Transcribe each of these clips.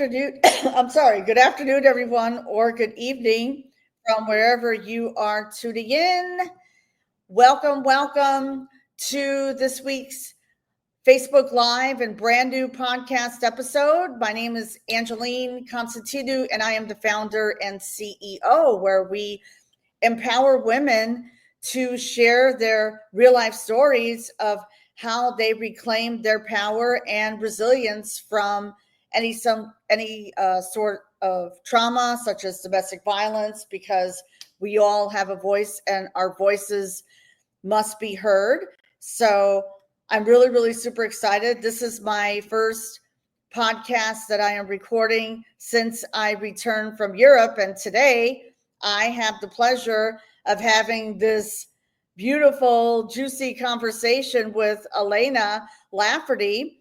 afternoon. I'm sorry. Good afternoon, everyone, or good evening from wherever you are tuning in. Welcome to this week's Facebook Live and brand new podcast episode. My name is Angeline Constantinou, and I am the founder and CEO, where we empower women to share their real life stories of how they reclaim their power and resilience from any sort of trauma, such as domestic violence, because we all have a voice and our voices must be heard. So I'm really super excited. This is my first podcast that I am recording since I returned from Europe, and today I have the pleasure of having this beautiful, juicy conversation with Elena Lafferty.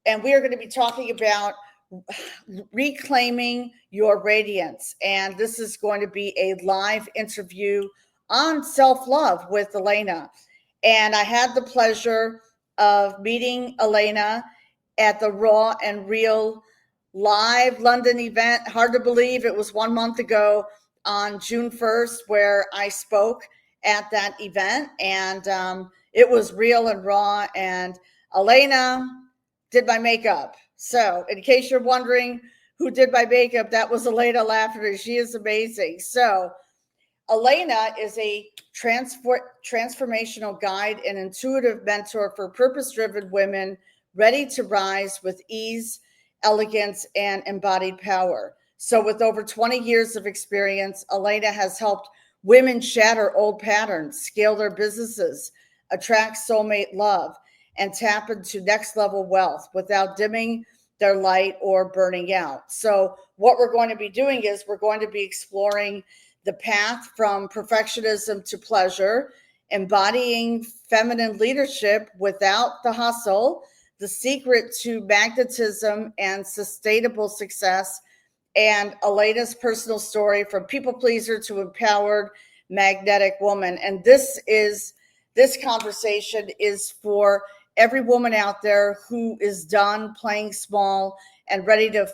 And we are going to be talking about reclaiming your radiance. And this is going to be a live interview on self-love with Elena. And I had the pleasure of meeting Elena at the Raw and Real live London event. Hard to believe it was 1 month ago on June 1st where I spoke at that event, and it was real and raw, and Elena did my makeup. So in case you're wondering who did my makeup, that was Elena Lafferty. She is amazing. So Elena is a transformational guide and intuitive mentor for purpose-driven women ready to rise with ease, elegance, and embodied power. So with over 20 years of experience, Elena has helped women shatter old patterns, scale their businesses, attract soulmate love, and tap into next level wealth without dimming their light or burning out. So what we're going to be doing is we're going to be exploring the path from perfectionism to pleasure, embodying feminine leadership without the hustle, the secret to magnetism and sustainable success, and Elena's personal story from people pleaser to empowered magnetic woman. And this conversation is for every woman out there who is done playing small and ready to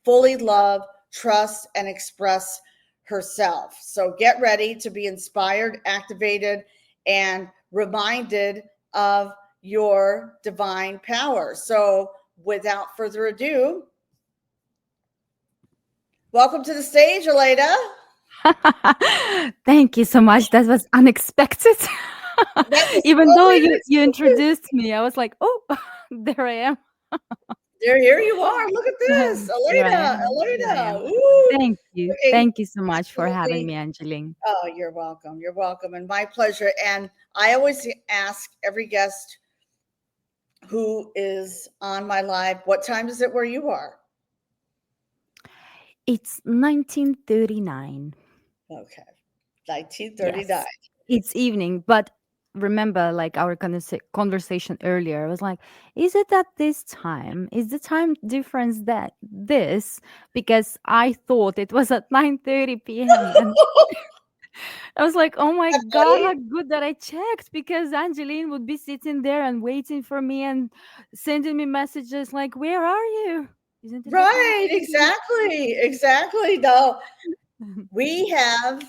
fully love, trust, and express herself. So get ready to be inspired, activated, and reminded of your divine power. So without further ado, welcome to the stage, Elena. Thank you so much. That was unexpected. Even though you introduced me, I was like, oh, there I am. Here you are. Look at this. Elena. Ooh. Thank you. Okay. Thank you so much for having me, Angeline. Oh, you're welcome. You're welcome. And my pleasure. And I always ask every guest who is on my live, what time is it where you are? It's 1939. Okay. 1939. Yes. It's evening, but remember, like our conversation earlier, I was like, is it at this time? Is the time difference that this? Because I thought it was at 9:30 p.m. And I was like, oh my God, how good that I checked, because Angeline would be sitting there and waiting for me and sending me messages like, where are you? Isn't it right? Exactly. No, we have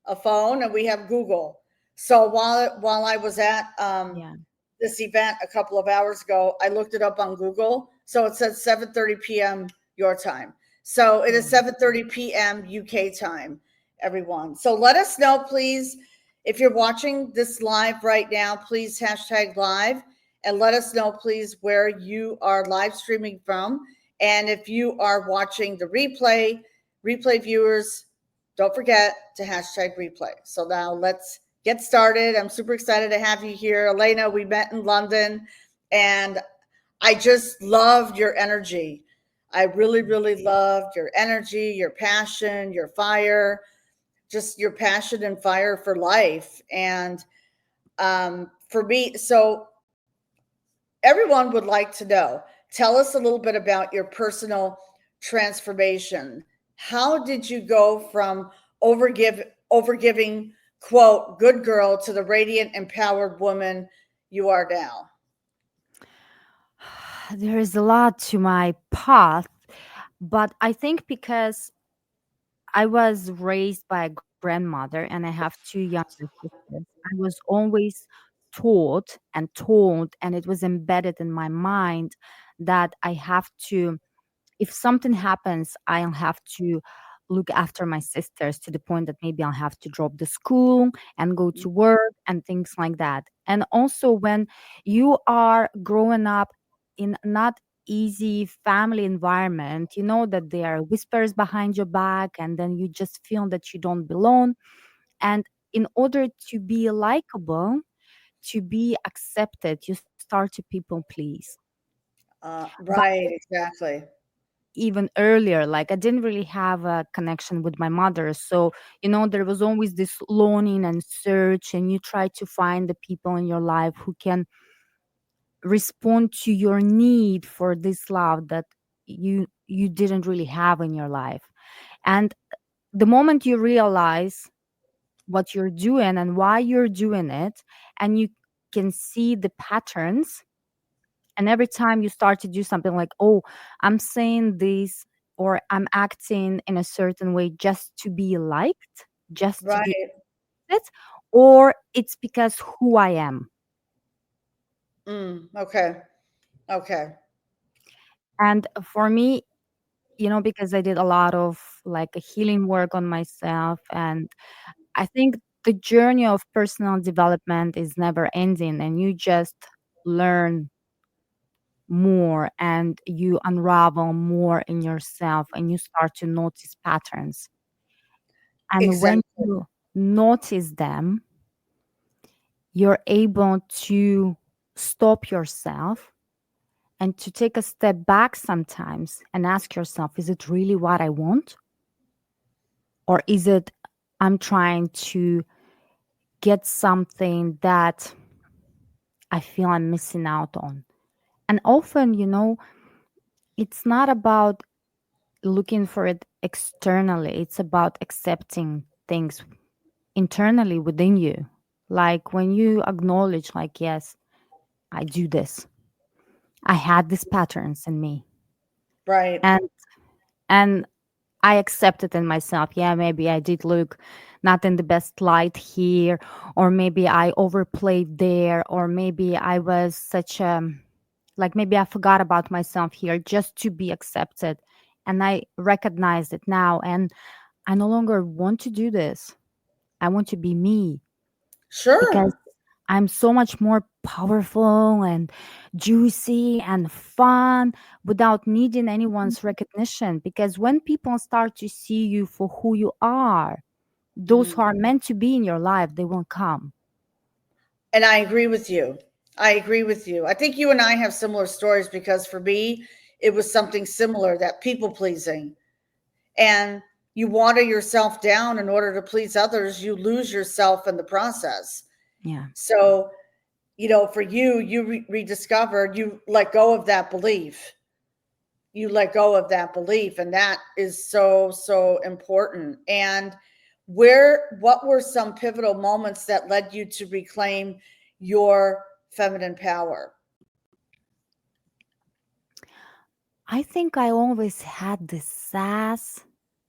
a phone and we have Google. So while I was at this event a couple of hours ago, I looked it up on Google. So it says 7:30 p.m. your time. So it is 7:30 p.m. UK time, everyone. So let us know, please, if you're watching this live right now, please hashtag live and let us know, please, where you are live streaming from. And if you are watching the replay viewers, don't forget to hashtag replay. So now let's get started. I'm super excited to have you here. Elena, we met in London and I just loved your energy. I really loved your energy, your passion, your fire, just your passion and fire for life. And for me, so everyone would like to know, tell us a little bit about your personal transformation. How did you go from overgiving, quote, good girl to the radiant, empowered woman you are now? There is a lot to my path, But I think because I was raised by a grandmother and I have two younger sisters, I was always taught and told, and it was embedded in my mind that I have to, if something happens, I'll have to look after my sisters to the point that maybe I'll have to drop the school and go to work and things like that. And also, when you are growing up in not easy family environment, you know that there are whispers behind your back, and then you just feel that you don't belong. And in order to be likable, to be accepted, you start to people please. But Right, exactly. even earlier, like I didn't really have a connection with my mother, so there was always this longing and search, and you try to find the people in your life who can respond to your need for this love that you didn't really have in your life. And the moment you realize what you're doing and why you're doing it, and you can see the patterns. And every time you start to do something like, oh, I'm saying this or I'm acting in a certain way just to be liked, just to be Right. it, or it's because who I am. Okay. Okay. And for me, because I did a lot of like a healing work on myself, and I think the journey of personal development is never ending, and you just learn more and you unravel more in yourself and you start to notice patterns. And when Exactly. you notice them, you're able to stop yourself and to take a step back sometimes and ask yourself, is it really what I want? Or is it I'm trying to get something that I feel I'm missing out on? And often, it's not about looking for it externally. It's about accepting things internally within you. Like when you acknowledge, like, yes, I do this. I had these patterns in me. Right. And and I accept it in myself. Yeah, maybe I did look not in the best light here, or maybe I overplayed there, or maybe I was such a like maybe I forgot about myself here just to be accepted. And I recognize it now, and I no longer want to do this. I want to be me because Sure. I'm so much more powerful and juicy and fun without needing anyone's recognition. Because when people start to see you for who you are, those who Mm. are meant to be in your life, they will come. And I agree with you. I agree with you. I think you and I have similar stories because for me, it was something similar, that people pleasing. And you water yourself down in order to please others, you lose yourself in the process. Yeah. So, for you, you rediscovered, you let go of that belief. You let go of that belief. And that is so, so important. And what were some pivotal moments that led you to reclaim your feminine power? I think I always had this sass,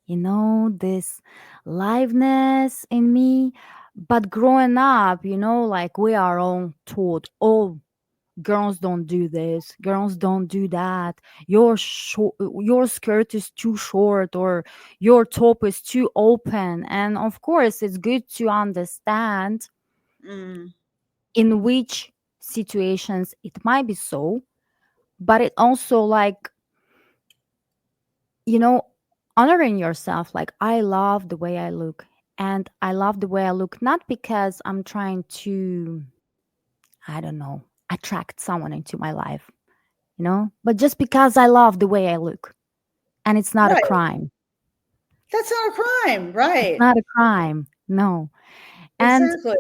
this liveness in me. But growing up, like we are all taught, oh, girls don't do this, girls don't do that, your skirt is too short, or your top is too open. And of course it's good to understand Mm, in which situations it might be so, but it also like, you know honoring yourself, like I love the way I look, and I love the way I look not because I'm trying to, I don't know, attract someone into my life, but just because I love the way I look. And it's not a right. crime. That's not a crime. It's Right. not a crime. No. And Exactly.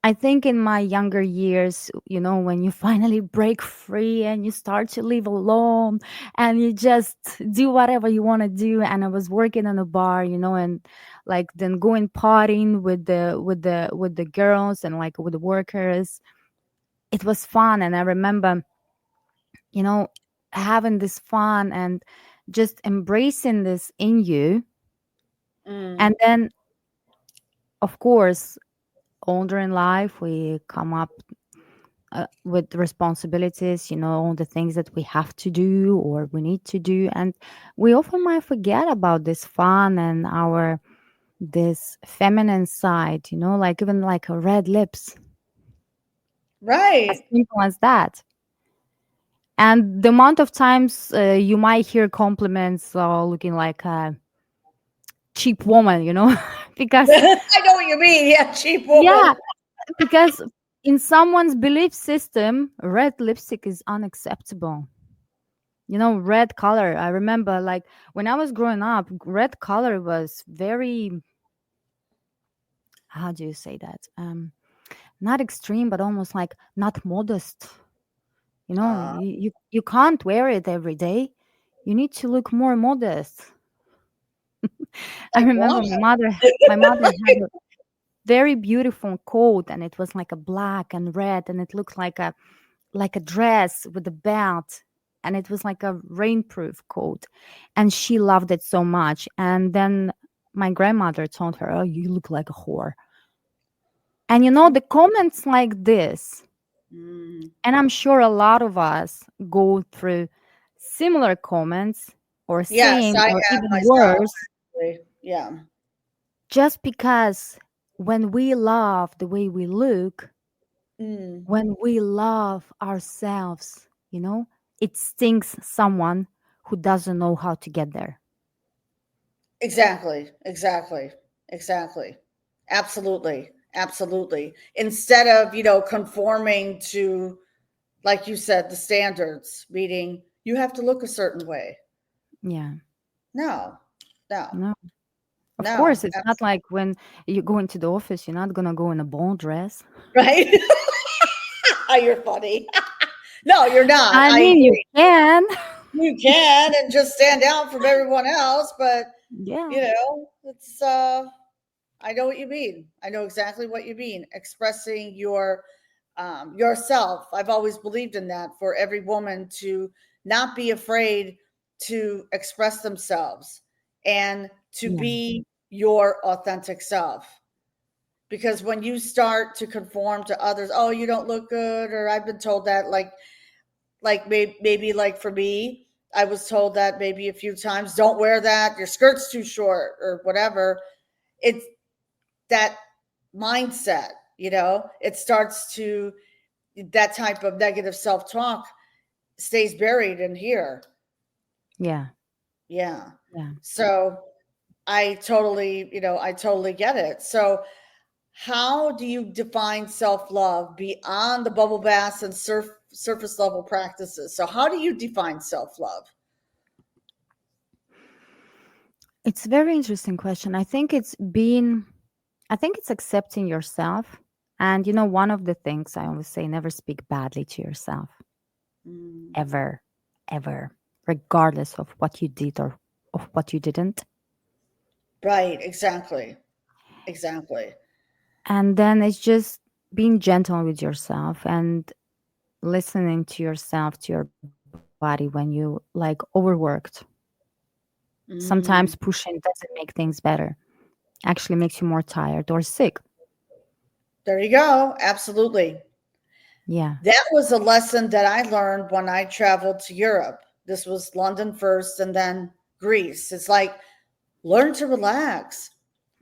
I think in my younger years, when you finally break free and you start to live alone and you just do whatever you want to do. And I was working in a bar, and like then going partying with the girls and like with the workers. It was fun. And I remember, you know, having this fun and just embracing this in you. Mm. And then, of course, older in life, we come up with responsibilities, all the things that we have to do or we need to do. And we often might forget about this fun and our this feminine side, like even like a red lips, as Right. simple as that. And the amount of times you might hear compliments looking like a cheap woman, because I know what you mean. Yeah, cheap yeah, woman. because in someone's belief system, red lipstick is unacceptable. Red color. I remember like when I was growing up, red color was very, how do you say that? Not extreme, but almost like not modest. Uh, You can't wear it every day. You need to look more modest. I like remember what? my mother had a very beautiful coat, and it was like a black and red, and it looked like a dress with a belt, and it was like a rainproof coat, and she loved it so much. And then my grandmother told her, "Oh, you look like a whore." And the comments like this, Mm. and I'm sure a lot of us go through similar comments or Yes, same I or have even myself. worse, Yeah. just because when we love the way we look, Mm. when we love ourselves, it stings someone who doesn't know how to get there. Exactly. Exactly. Exactly. Absolutely. Absolutely. Instead of, conforming to, like you said, the standards, meaning you have to look a certain way. Yeah. No, no, No. Of no. course, it's not like when you go into the office, you're not gonna go in a ball dress. Right? You're funny. No, you're not. I I mean, you agree. can. You can and just stand out from everyone else, but Yeah. it's I know what you mean. I know exactly what you mean. Expressing yourself. I've always believed in that for every woman to not be afraid to express themselves and to Yeah. be your authentic self. Because when you start to conform to others, oh, you don't look good, or I've been told that, like maybe like for me, I was told that maybe a few times, don't wear that, your skirt's too short, or whatever. It's that mindset, it starts to, that type of negative self-talk stays buried in here. Yeah. Yeah. Yeah. So I totally get it. So how do you define self-love beyond the bubble baths and surface level practices? So how do you define self-love? It's a very interesting question. I think it's accepting yourself. And one of the things I always say, never speak badly to yourself. Mm, Ever. Ever. Regardless of what you did or of what you didn't. right, exactly. Exactly. And then it's just being gentle with yourself and listening to yourself, to your body when you like overworked. Sometimes Mm, pushing doesn't make things better, actually makes you more tired or sick. there you go. Absolutely. Yeah. That was a lesson that I learned when I traveled to Europe. This was London first and then Greece. It's like learn to relax.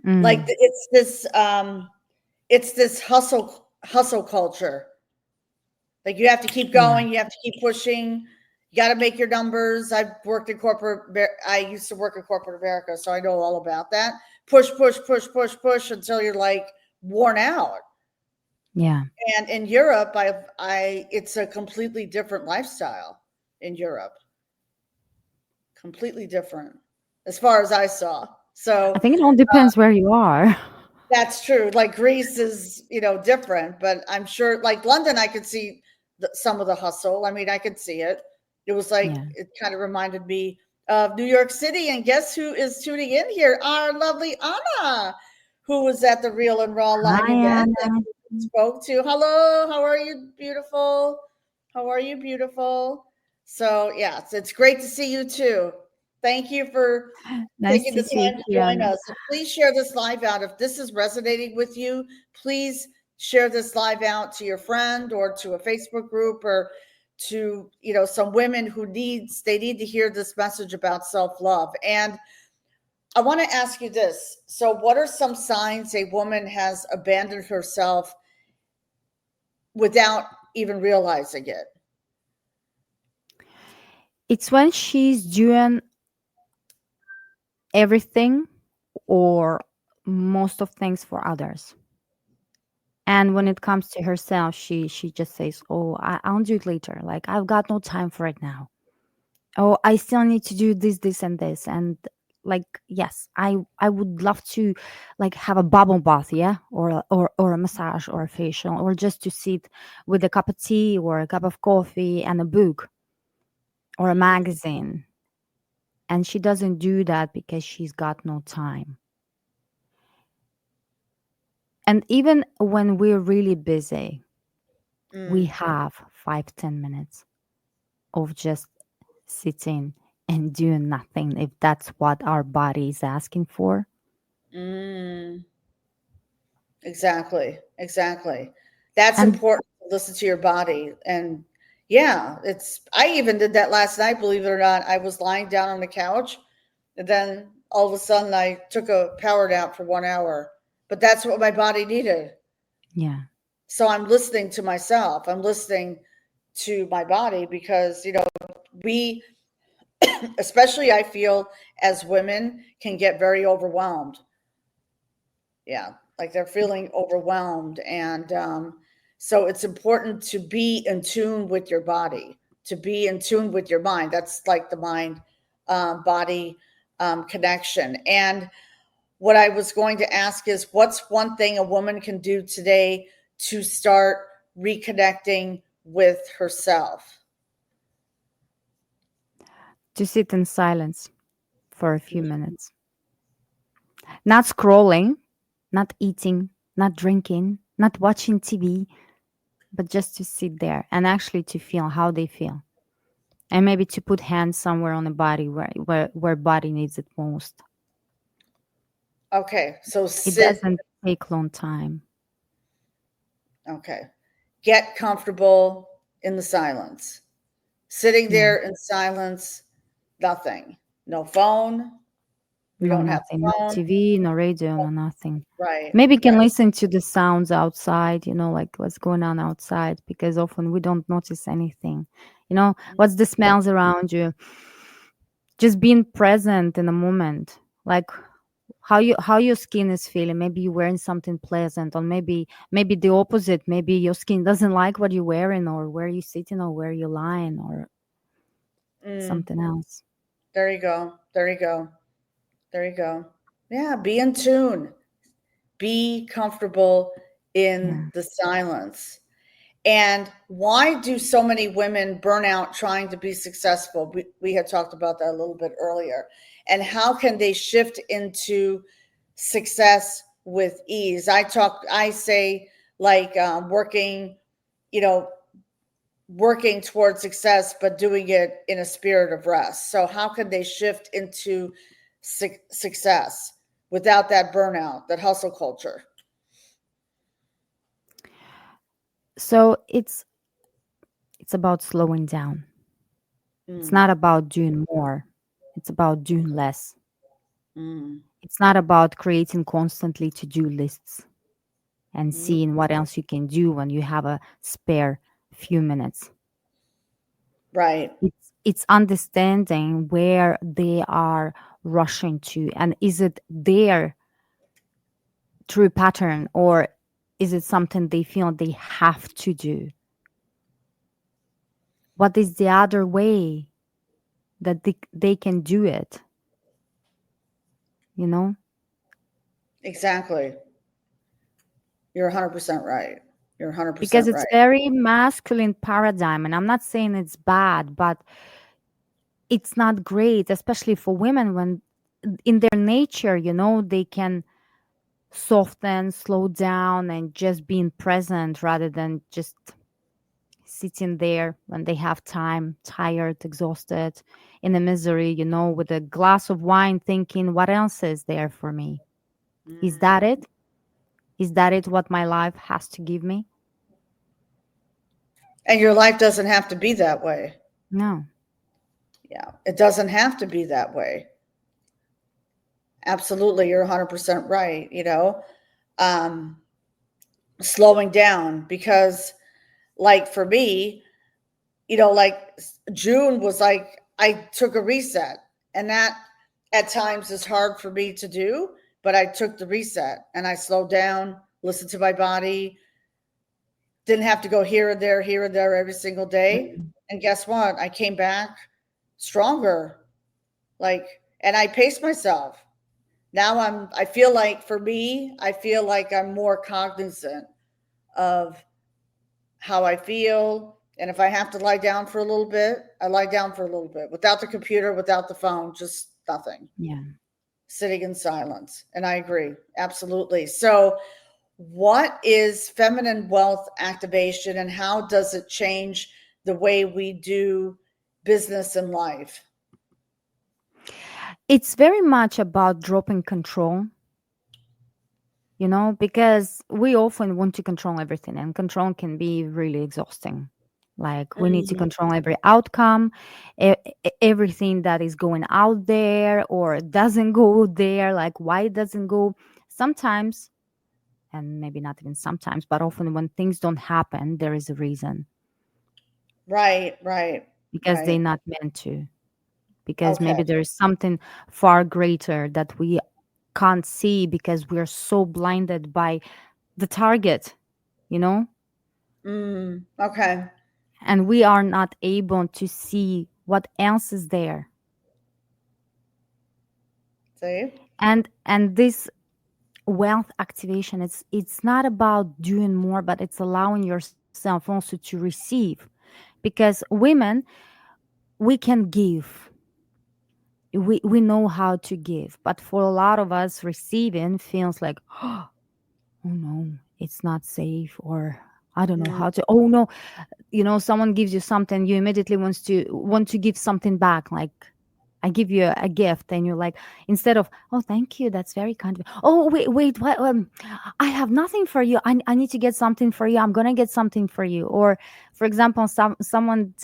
Like Mm, it's this hustle culture. Like you have to keep yeah. going, you have to keep pushing. You got to make your numbers. I used to work in corporate America, so I know all about that. Push, push, push, push, push until you're like worn out. Yeah. And in Europe, it's a completely different lifestyle in Europe, completely different as far as I saw. I So think it all depends where you are. that's true. Like Greece is, different, but I'm sure like London, I could see some of the hustle. I mean, I could see it. It was like, Yeah. it kind of reminded me of New York City. And guess who is tuning in here? Our lovely Anna, who was at the Real and Raw live Hi, event that Anna. we spoke to. Hello, how are you, beautiful? How are you, beautiful? So, yeah, it's great to see you too. Thank you for Nice taking to the see you, time to join Kiran. us. And please share this live out. If this is resonating with you, please share this live out to your friend or to a Facebook group or to, some women who need to hear this message about self-love. And I want to ask you this. So what are some signs a woman has abandoned herself without even realizing it? It's when she's doing everything or most of things for others. And when it comes to herself, she just says, "Oh, I'll do it later. Like I've got no time for it now. Oh, I still need to do this, and this." And like, yes, I would love to like have a bubble bath, yeah, or a massage or a facial, or just to sit with a cup of tea or a cup of coffee and a book or a magazine. And she doesn't do that because she's got no time. And even when we're really busy, we have 5-10 minutes of just sitting and doing nothing if that's what our body is asking for. Mm. Exactly. Exactly. That's And important to listen to your body. And yeah, I even did that last night, believe it or not. I was lying down on the couch and then all of a sudden I took a power nap for 1 hour. But that's what my body needed. yeah, So I'm listening to myself. I'm listening to my body because, we, especially I feel as women, can get very overwhelmed. Yeah, like they're feeling overwhelmed. And so it's important to be in tune with your body, to be in tune with your mind. That's like the mind body connection. And what I was going to ask is, what's one thing a woman can do today to start reconnecting with herself? to sit in silence for a few minutes, not scrolling, not eating, not drinking, not watching TV, but just to sit there and actually to feel how they feel. And maybe to put hands somewhere on the body where body needs it most. Okay, so It sit. doesn't take long time. Okay, get comfortable in the silence. Sitting Yeah. there in silence, nothing. No phone. We No, don't have nothing. No phone. TV, no radio, no nothing. Right, Maybe you can right. listen to the sounds outside, like what's going on outside, because often we don't notice anything. What's the smells around you? Just being present in the moment. Like how your skin is feeling. Maybe you're wearing something pleasant, or maybe the opposite. Maybe your skin doesn't like what you're wearing, or where you're sitting, or where you're lying, or Mm, something else. there you go. There you go. There you go. Yeah, be in tune. Be comfortable in Yeah. the silence. And why do so many women burn out trying to be successful? We had talked about that a little bit earlier. And how can they shift into success with ease? I say, like, you know, working towards success, but doing it in a spirit of rest. So, how can they shift into success without that burnout, that hustle culture? So it's about slowing down. It's Mm, not about doing more. It's about doing less. mm, It's not about creating constantly to-do lists and mm. seeing what else you can do when you have a spare few minutes. Right. It's understanding where they are rushing to, and is it their true pattern, or is it something they feel they have to do? What is the other way that they can do it, you know? Exactly. You're 100% right. You're Because 100% it's right. very masculine paradigm, and I'm not saying it's bad, but it's not great, especially for women, when in their nature, they can soften, slow down, and just being present rather than just sitting there when they have time, tired, exhausted, in a misery, with a glass of wine, thinking, what else is there for me? Is that Mm. it? Is that it what my life has to give me? And your life doesn't have to be that way. No. Yeah, it doesn't have to be that way. Absolutely, you're 100% right. Um, Slowing down because, like for me, like June was like I took a reset, and that at times is hard for me to do, but I took the reset and I slowed down, listened to my body, didn't have to go here and there every single day. Mm. And guess what? I came back stronger. Like, and I paced myself. Now I feel like for me, I feel like I'm more cognizant of how I feel. And if I have to lie down for a little bit, I lie down for a little bit without the computer, without the phone, just nothing, Yeah. sitting in silence. And I agree. Absolutely. So, what is feminine wealth activation and how does it change the way we do business and life? It's very much about dropping control, because we often want to control everything, and control can be really exhausting. Like, we need to Mm, control every outcome, everything that is going out there or doesn't go there, like why it doesn't go. Sometimes, and maybe not even sometimes, but often when things don't happen, there is a reason, right, right, because they're right. not meant to, because Okay. maybe there is something far greater that we can't see because we are so blinded by the target, you know Okay. and we are not able to see what else is there. See? And this wealth activation, it's not about doing more, but it's allowing yourself also to receive, because women, we can give, we know how to give, but for a lot of us, receiving feels like, oh no, it's not safe, or I don't know Mm, how to, oh no, someone gives you something, you immediately want to give something back. Like, I give you a gift, and you're like, instead of, oh, thank you, that's very kind of, oh, wait, what, I have nothing for you, I need to get something for you, I'm gonna get something for you. Or, for example, someone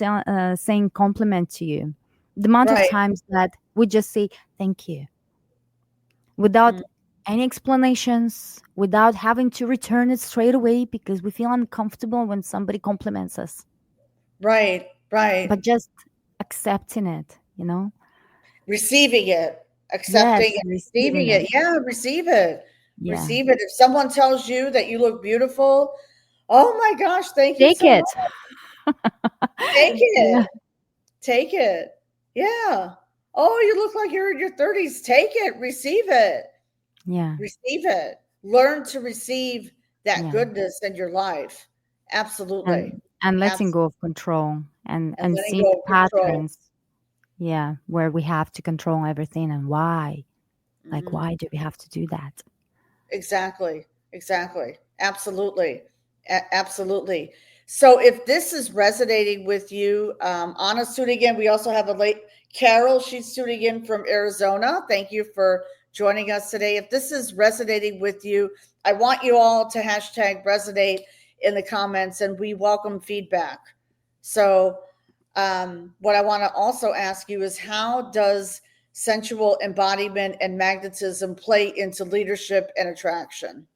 saying compliment to you, the amount of right. times that we just say thank you without Mm, any explanations, without having to return it straight away because we feel uncomfortable when somebody compliments us, right, right. but just accepting it. Receiving it, Yes, accepting it, receiving receiving it. it. Yeah, receive it. Yeah. Receive it. If someone tells you that you look beautiful, oh my gosh, thank you Take so much. it. Take Yeah. it. Take it. Yeah. Oh, you look like you're in your 30s. Take it. Receive it. Yeah. Receive it. Learn to receive that Yeah. goodness in your life. Absolutely. And letting Absolutely. go of control, and And letting seeing go the of control. patterns. Yeah, where we have to control everything, and why. Like, Mm. why do we have to do that? Exactly. Exactly. Absolutely. Absolutely. So if this is resonating with you, Anna's tuning in. We also have a late Carol. She's tuning in from Arizona. Thank you for joining us today. If this is resonating with you, I want you all to hashtag resonate in the comments, and we welcome feedback. So, what I want to also ask you is how does sensual embodiment and magnetism play into leadership and attraction?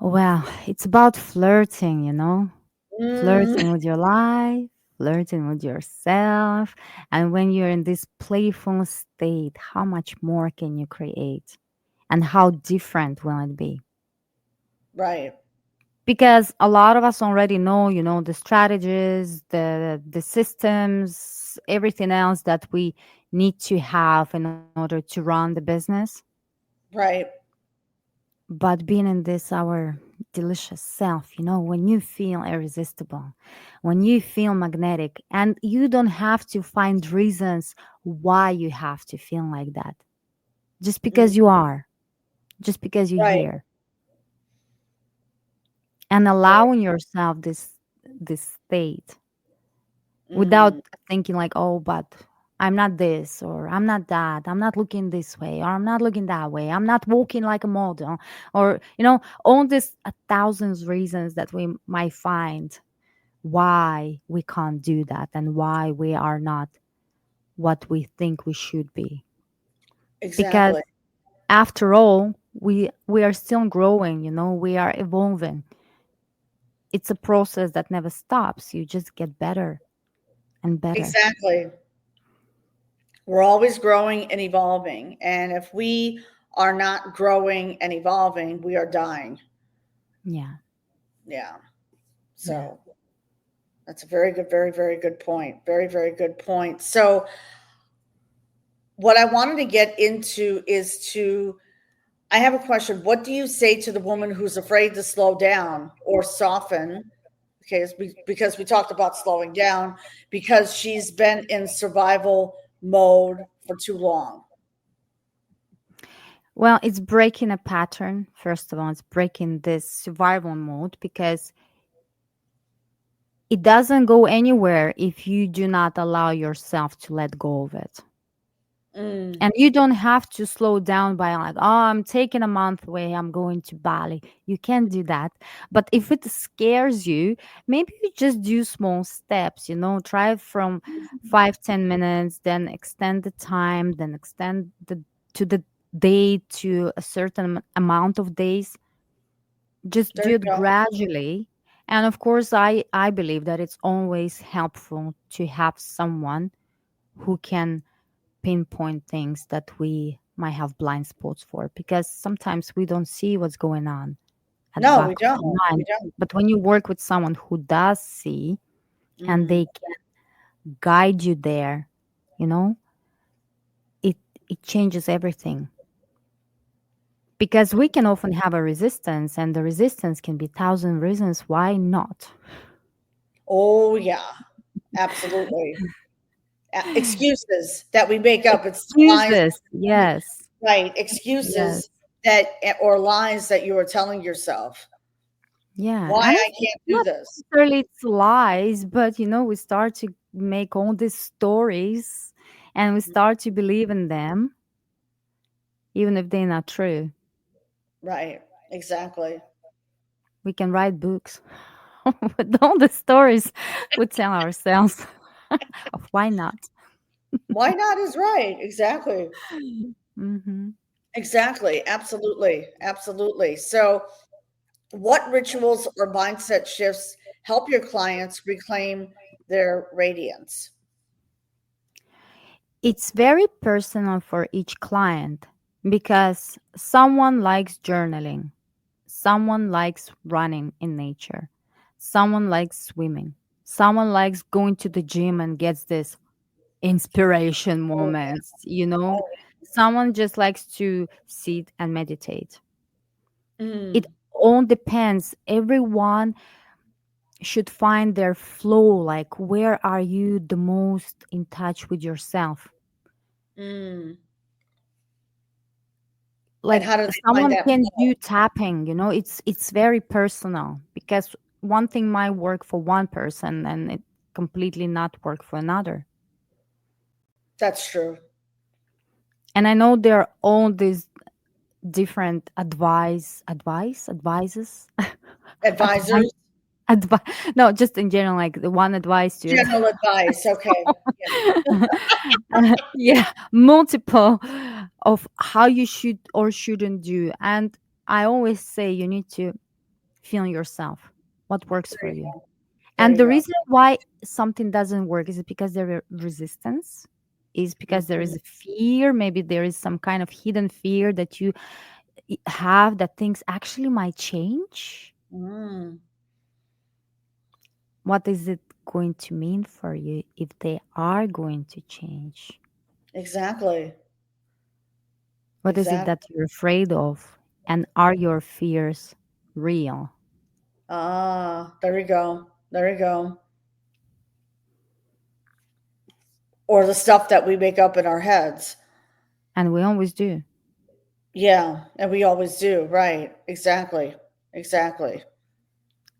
Well, it's about flirting. Mm, Flirting with your life, flirting with yourself. And when you're in this playful state, how much more can you create? And how different will it be? right, Because a lot of us already know, the strategies, the systems, everything else that we need to have in order to run the business. right. But being in this our delicious self, when you feel irresistible, when you feel magnetic, and you don't have to find reasons why you have to feel like that, just Mm, because you are, just because you're right, here, and right. allowing yourself this state Mm, without thinking like, oh, but I'm not this, or I'm not that, I'm not looking this way, or I'm not looking that way, I'm not walking like a model, or, all this a thousands reasons that we might find why we can't do that and why we are not what we think we should be. Because exactly. after all, we are still growing, we are evolving. It's a process that never stops. You just get better and better. Exactly. We're always growing and evolving. And if we are not growing and evolving, we are dying. Yeah. Yeah. Yeah. So that's a very good, very, very good point. Very, very good point. So, what I wanted to get into is I have a question. What do you say to the woman who's afraid to slow down or soften? Okay, because we talked about slowing down because she's been in survival mode for too long. Well, it's breaking a pattern. First of all, it's breaking this survival mode because it doesn't go anywhere if you do not allow yourself to let go of it. Mm, And you don't have to slow down by like, oh, I'm taking a month away, I'm going to Bali. You can't do that. But if it scares you, maybe you just do small steps, try it from 5-10 minutes, then extend the time, then extend the day to a certain amount of days. Just there do you it go. gradually. And of course, I believe that it's always helpful to have someone who can pinpoint things that we might have blind spots for, because sometimes we don't see what's going on at the No, back we of our don't. We mind. don't. But when you work with someone who does see and Mm, they can guide you there, you know, it it changes everything. Because we can often have a resistance, and the resistance can be thousand reasons why not. oh, yeah, absolutely. Excuses that we make up. It's lies, Excuses, yes, right? yes, Excuses that, or lies that you are telling yourself. yeah, Why and I it's can't do not this. necessarily it's lies, but we start to make all these stories, and we start to believe in them, even if they're not true. Right. Exactly. We can write books with all the stories we tell ourselves of why not. Why not is right. Exactly. Hmm. Exactly. Absolutely. Absolutely. So, what rituals or mindset shifts help your clients reclaim their radiance? It's very personal for each client, because someone likes journaling, someone likes running in nature, someone likes swimming, someone likes going to the gym and gets this inspiration Oh, moments, oh, someone just likes to sit and meditate. It mm, all depends. Everyone should find their flow, like where are you the most in touch with yourself. mm. And Like how do they find someone that can flow? do tapping, it's very personal, because one thing might work for one person and it completely not work for another. That's true. And I know there are all these different advices advice Advisors, advice no, just in general, like the one advice to general advice. Okay. yeah, multiple of how you should or shouldn't do. And I always say you need to feel yourself what works There for you you. go. There And you the go. reason why something doesn't work is because there is resistance, is because there Mhm. is fear. Maybe there is some kind of hidden fear that you have, that things actually might change. Mm, What is it going to mean for you if they are going to change? exactly. What is it that Exactly. you're afraid of? And are your fears real? Ah, there you go. There you go. Or the stuff that we make up in our heads. And we always do. Yeah, and we always do. Right. Exactly. Exactly.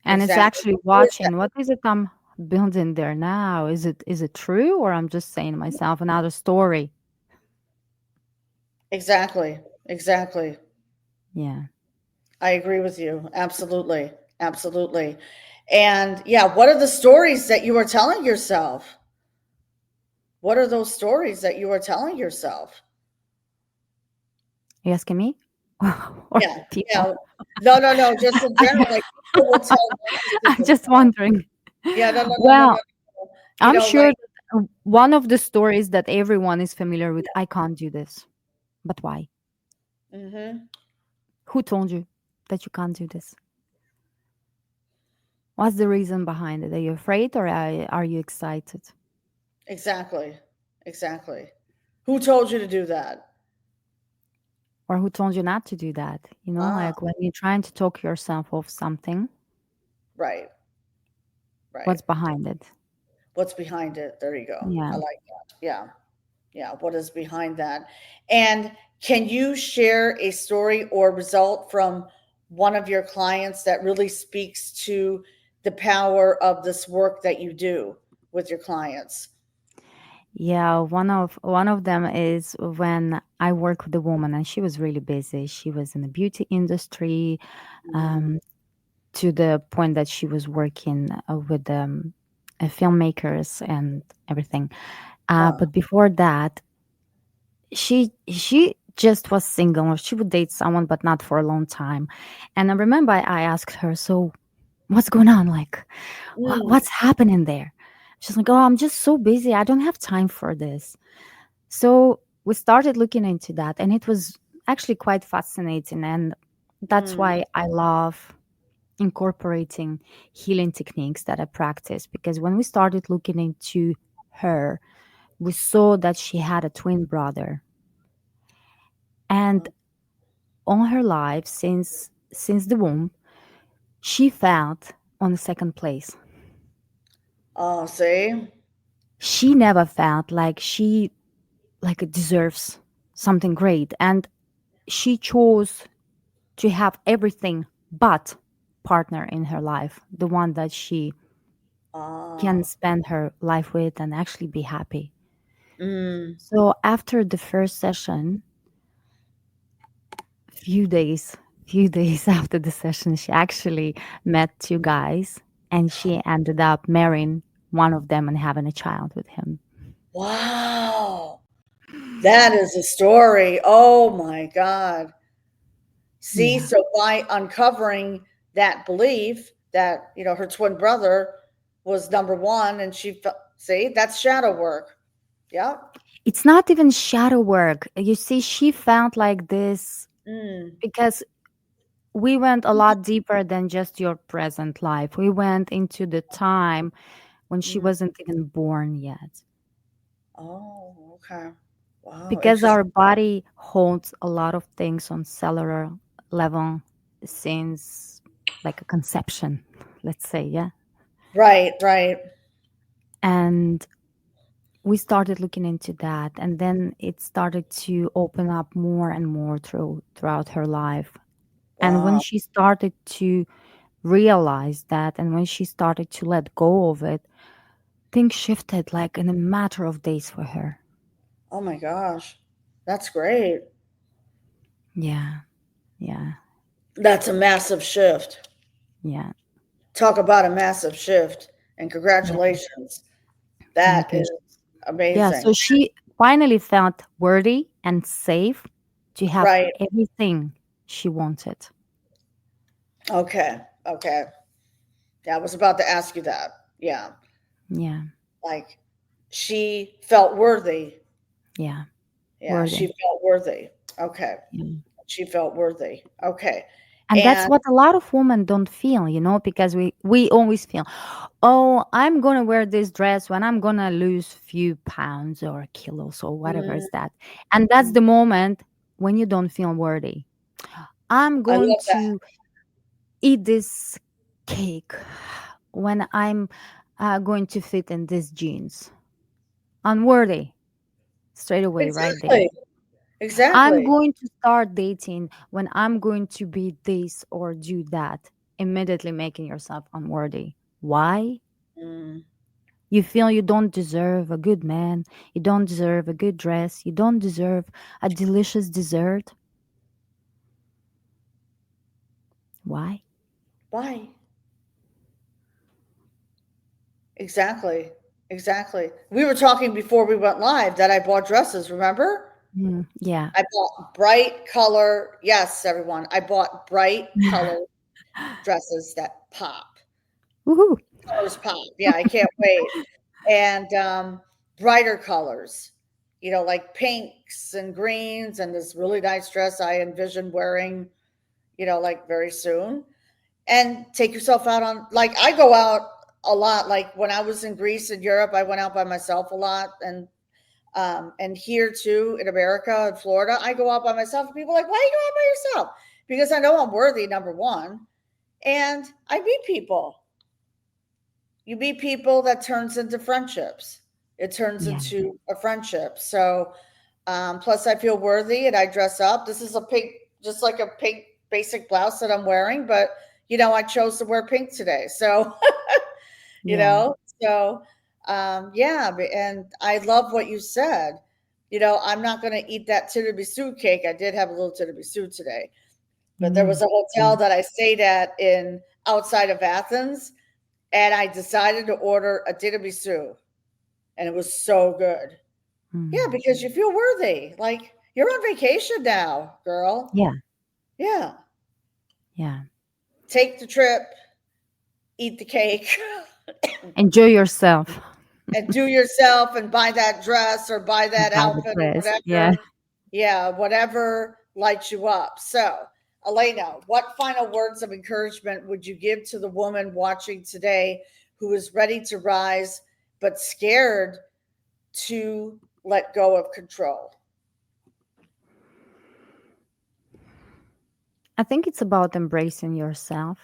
And it's Exactly. actually Who is that? watching. What is it I'm building there now? Is it true, or I'm just saying to myself another story? Exactly. Exactly. Yeah. I agree with you. Absolutely. Absolutely. And yeah, what are the stories that you are telling yourself? What are those stories that you are telling yourself? You asking me? Or Yeah. people? Yeah. No, no, no. Just in general, like people will tell I'm narcissists. just wondering. Yeah, no, no, no, no, no, Well, no. I'm sure Like, that one of the stories that everyone is familiar with, I can't do this. But why? hmm Who told you that you can't do this? What's the reason behind it? Are you afraid, or are you excited? exactly. Exactly. Who told you to do that? Or who told you not to do that? Ah, Like when you're trying to talk yourself off something, right, right. what's behind it? What's behind it? There you go. I Yeah. like that. Yeah. Yeah. What is behind that? And can you share a story or result from one of your clients that really speaks to the power of this work that you do with your clients? Yeah, one of them is when I work with a woman and she was really busy. She was in the beauty industry, Mm, um, to the point that she was working with filmmakers and everything. huh. But before that, she just was single, or she would date someone, but not for a long time. And I remember I asked her, "So, what's going on? Like, Mm, what's happening there?" She's like, "Oh, I'm just so busy. I don't have time for this." So we started looking into that, and it was actually quite fascinating. And that's mm, why I love incorporating healing techniques that I practice, because when we started looking into her, we saw that she had a twin brother. And mm. all her life, since the womb, she felt on the second place. Oh, see? She never felt like she like deserves something great, and she chose to have everything but partner in her life, the one that she can Ah, spend her life with and actually be happy. mm. So after the first session, few days few days after the session, she actually met two guys, and she ended up marrying one of them and having a child with him. Wow. That is a story. Oh my God. See, Yeah. so by uncovering that belief that, her twin brother was number one and she felt, see, that's shadow work. Yeah. It's not even shadow work. You see, she felt like this Mm, because we went a lot deeper than just your present life. We went into the time when she mm. wasn't even born yet. Oh, okay. Wow. Because Interesting. our body holds a lot of things on cellular level since like a conception, let's say, yeah. Right, right. And we started looking into that, and then it started to open up more and more throughout her life. And when Wow. she started to realize that, and when she started to let go of it, things shifted like in a matter of days for her. Oh my gosh. That's great. Yeah, yeah, That's a massive shift. yeah. Talk about a massive shift. And Yeah, congratulations. That is communication. Yeah, amazing. so she finally felt worthy and safe to have Right. everything she wanted. Okay. Okay. Yeah, I was about to ask you that. Yeah. Yeah, Like she felt worthy. yeah, Yeah, she worthy. felt worthy. Okay. Yeah. She felt worthy. Okay. And that's And what a lot of women don't feel, because we always feel, oh, I'm gonna wear this dress when I'm gonna lose few pounds or kilos or whatever mm, is that. And that's the moment when you don't feel worthy. I'm I going love that. to eat this cake when I'm going to fit in these jeans. Unworthy, straight away, right there. Exactly. I'm Exactly. going to start dating when I'm going to be this or do that. immediately making yourself unworthy. Why? Mm. You feel you don't deserve a good man, you don't deserve a good dress, you don't deserve a delicious dessert. Why? Why? Exactly. Exactly. We were talking before we went live that I bought dresses, remember? Yeah. I bought bright color. Yes, everyone. I bought bright color dresses that pop. Woohoo. Colors pop. Yeah, I can't wait. And brighter colors, like pinks and greens, and this really nice dress I envision wearing, like very soon. And take yourself out on, like, I go out a lot. Like when I was in Greece and Europe, I went out by myself a lot. And here too in America, in Florida, I go out by myself. And people are like, why you go out by yourself? Because I know I'm worthy, number one. And I meet people. You meet people, that turns into friendships. It turns Yeah. into a friendship. So, plus I feel worthy and I dress up. This is a pink, just like a pink basic blouse that I'm wearing, but I chose to wear pink today. So, you Yeah. know, so, yeah. And I love what you said. I'm not going to eat that tiramisu cake. I did have a little tiramisu today, but there was a hotel Mm. that I stayed at in outside of Athens, and I decided to order a tiramisu, and it was so good. Yeah, Mm. because you feel worthy. Like you're on vacation now, girl. Yeah. Yeah. Yeah. Take the trip, eat the cake, Enjoy yourself. and do yourself and buy that dress or buy that Buy the outfit or dress. Yeah. whatever. Yeah, whatever lights you up. So, Elena, what final words of encouragement would you give to the woman watching today who is ready to rise but scared to let go of control? I think it's about embracing yourself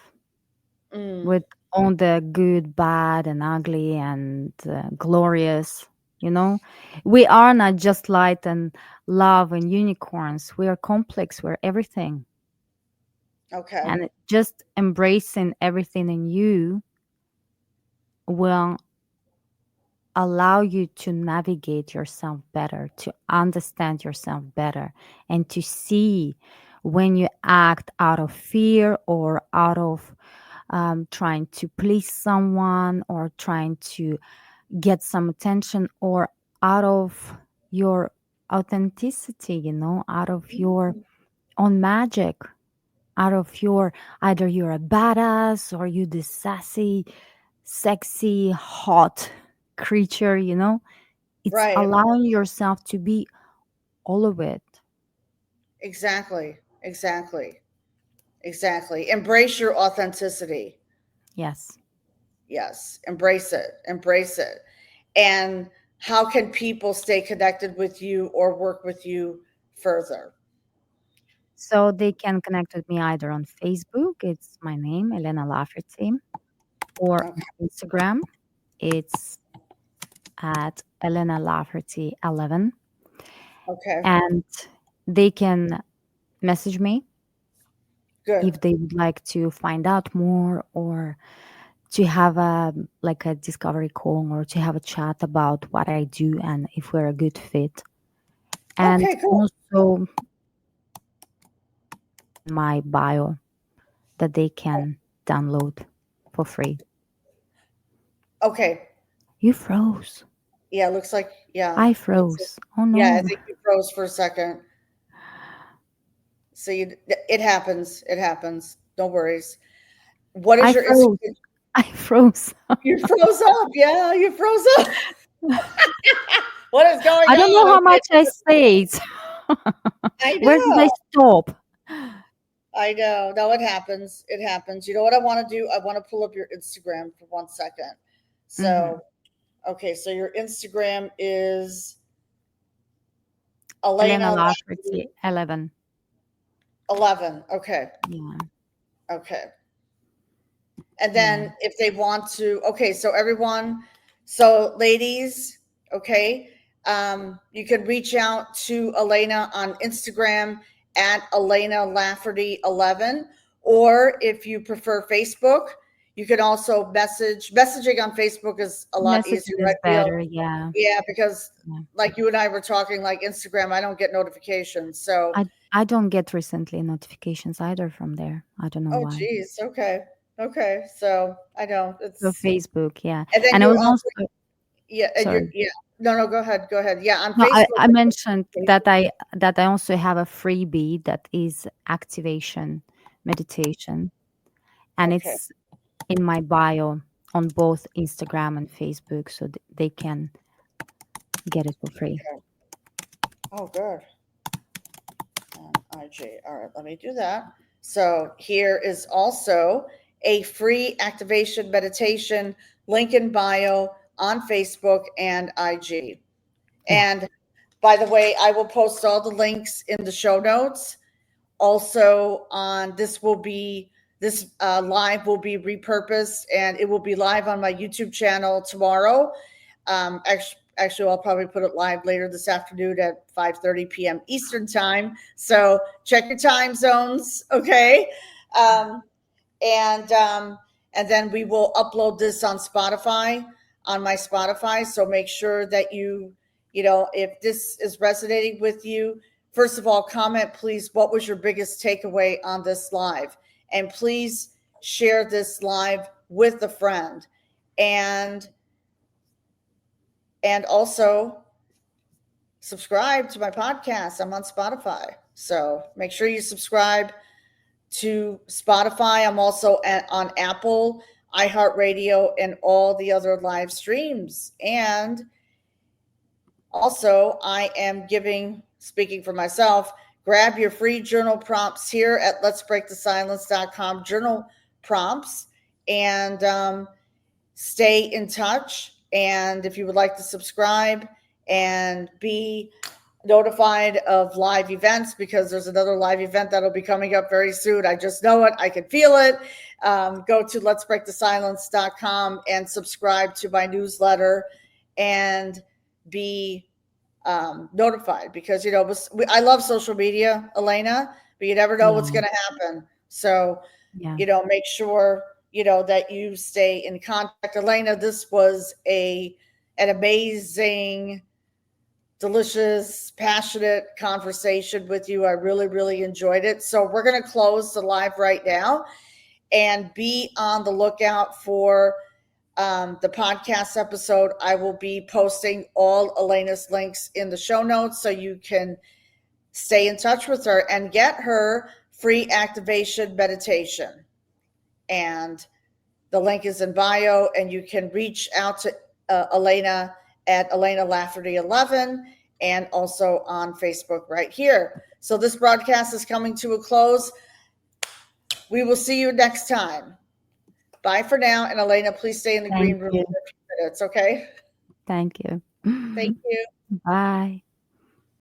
Mm, with all the good, bad, and ugly and glorious. You know, we are not just light and love and unicorns. We are complex. We're everything. okay. And just embracing everything in you will allow you to navigate yourself better, to understand yourself better, and to see when you act out of fear or out of trying to please someone or trying to get some attention or out of your authenticity, out of your own magic, out of your either you're a badass or you this sassy, sexy, hot creature, it's Right. allowing yourself to be all of it. Exactly. Exactly. Exactly. Embrace your authenticity. Yes. Yes. Embrace it. Embrace it. And how can people stay connected with you or work with you further? So they can connect with me either on Facebook, it's my name, Elena Lafferty, or Okay. on Instagram, it's at Elena Lafferty 11. Okay. And they can message me Good. if they would like to find out more or to have a discovery call or to have a chat about what I do and if we're a good fit. And Okay, cool. also my bio that they can download for free. Okay. You froze. Yeah, looks like, yeah. I Looks like, froze. Oh yeah, I no. think you froze for a second. So it happens. It happens. No worries. What is I your froze. Instagram? I froze. You froze up. Yeah, you froze up. What is going I don't know on? how Okay. much I stayed. I Where did I know. stop? I know. No, it happens. It happens. You know what I want to do? I want to pull up your Instagram for 1 second. Hmm. So, okay. So your Instagram is Elena Elena Lafferty, Lafferty 11. 11. Okay. Yeah. Okay. And Yeah. then if they want to, okay. So everyone, so ladies, okay, you can reach out to Elena on Instagram at Elena Lafferty 11, Or if you prefer Facebook, you can also messaging on Facebook is a lot easier. Messaging I is feel. better. Yeah. Yeah, because Yeah. like you and I were talking, like Instagram, I don't get notifications. So, I don't get recently notifications either from there. I don't know oh, why. geez. Okay. Okay. So I know So it's, Facebook, yeah. and then And I you're was also, also yeah, and you're, sorry. yeah. No, no, go ahead. Go ahead. Yeah. On No, Facebook. I mentioned that I also have a freebie that is activation meditation, and Okay. it's in my bio on both Instagram and Facebook, so they can get it for free. Okay. Oh, good. IG. All right, let me do that. So here is also a free activation meditation link in bio on Facebook and IG. Yeah. And by the way, I will post all the links in the show notes. Also, on this live will be repurposed and it will be live on my YouTube channel tomorrow. Actually, I'll probably put it live later this afternoon at 5:30 p.m. Eastern time. So check your time zones, okay? Um, and um, and then we will upload this on Spotify, on my Spotify. So make sure that if this is resonating with you, first of all, comment please. What was your biggest takeaway on this live? And please share this live with a friend, and also subscribe to my podcast. I'm on Spotify, so make sure you subscribe to Spotify. I'm also on Apple, iHeartRadio, and all the other live streams. And also, I am speaking for myself, grab your free journal prompts here at letsbreakthesilence.com, journal prompts, and stay in touch. And if you would like to subscribe and be notified of live events, because there's another live event that'll be coming up very soon. I just know it. I can feel it. Go to letsbreakthesilence.com and subscribe to my newsletter and be notified, because, I love social media, Elena, but you never know what's Yeah. going to happen. So, Yeah. make sure, that you stay in contact. Elena, this was an amazing, delicious, passionate conversation with you. I really, really enjoyed it. So we're going to close the live right now and be on the lookout for the podcast episode. I will be posting all Elena's links in the show notes so you can stay in touch with her and get her free activation meditation. And the link is in bio, and you can reach out to Elena at Elena Lafferty 11, and also on Facebook right here. So this broadcast is coming to a close. We will see you next time. Bye for now. And Elena, please stay in the Thank green room you. for a few minutes, okay? Thank you. Thank you. Bye.